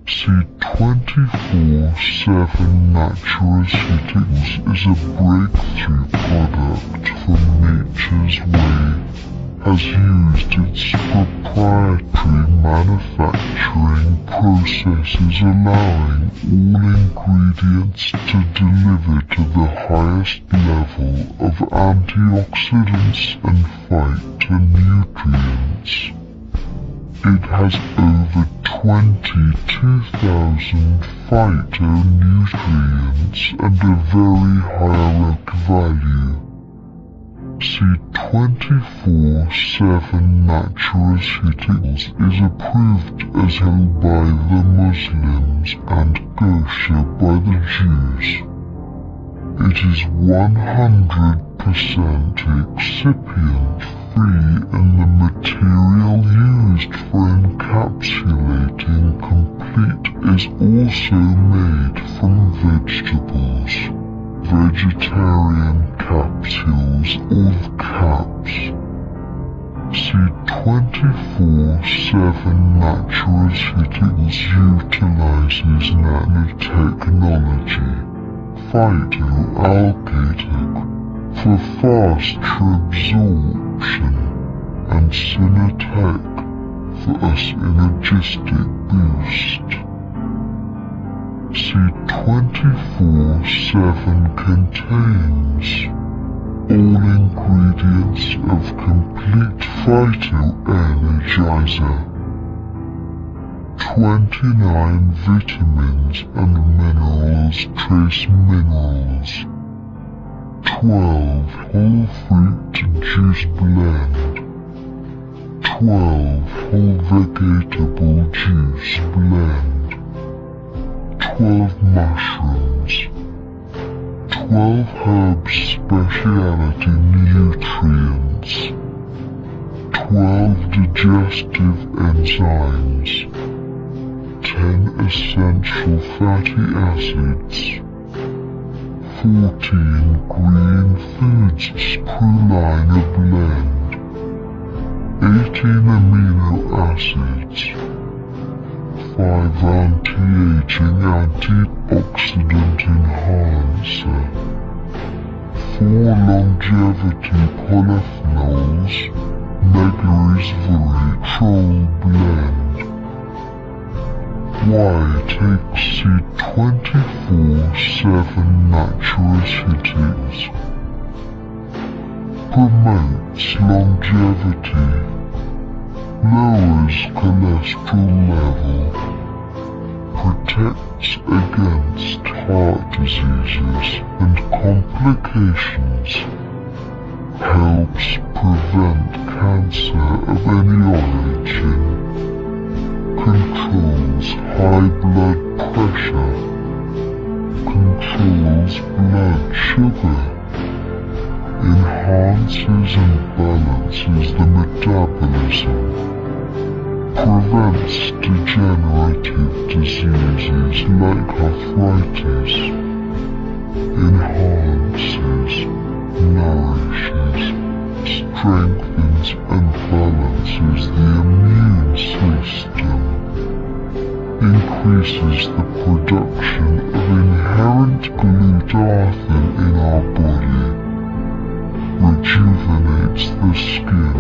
C24/7 Natural Settings is a breakthrough product from Nature's Way, has used its proprietary manufacturing processes allowing all ingredients to deliver to the highest level of antioxidants and phytonutrients. It has over 22,000 phytonutrients and a very hierarchic value. C24/7 Natural Settings is approved as halal by the Muslims and kosher by the Jews. It is 100% excipient-free and the material used for encapsulating complete is also made from vegetables, vegetarian capsules or caps. C24/7 Natural Settings utilizes nanotechnology, phytoalkalic, for faster absorption, and Synatech for a synergistic boost. C24/7 contains all ingredients of complete phytoenergizer, 29 vitamins and minerals, trace minerals, 12 whole fruit juice blend, 12 whole vegetable juice blend, 12 mushrooms, 12 herbs specialty nutrients, 12 digestive enzymes, 10 essential fatty acids, 14 green foods spirulina blend, 18 amino acids, 5 anti-aging antioxidant enhancer, 4 longevity polyphenols, megaresveratrol blend. Why take C24/7 Natural Settings? Promotes longevity, lowers cholesterol level, protects against heart diseases and complications, helps prevent cancer of any origin, controls high blood pressure, controls blood sugar, enhances and balances the metabolism, prevents degenerative diseases like arthritis, enhances, nourishes, strengthens and balances the immune system, increases the production of inherent glutathione in our body, rejuvenates the skin,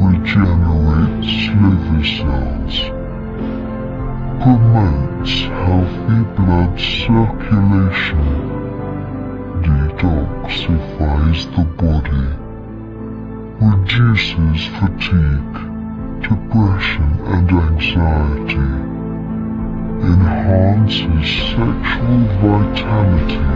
regenerates liver cells, promotes healthy blood circulation, detoxifies the body, reduces fatigue, depression and anxiety, enhances sexual vitality,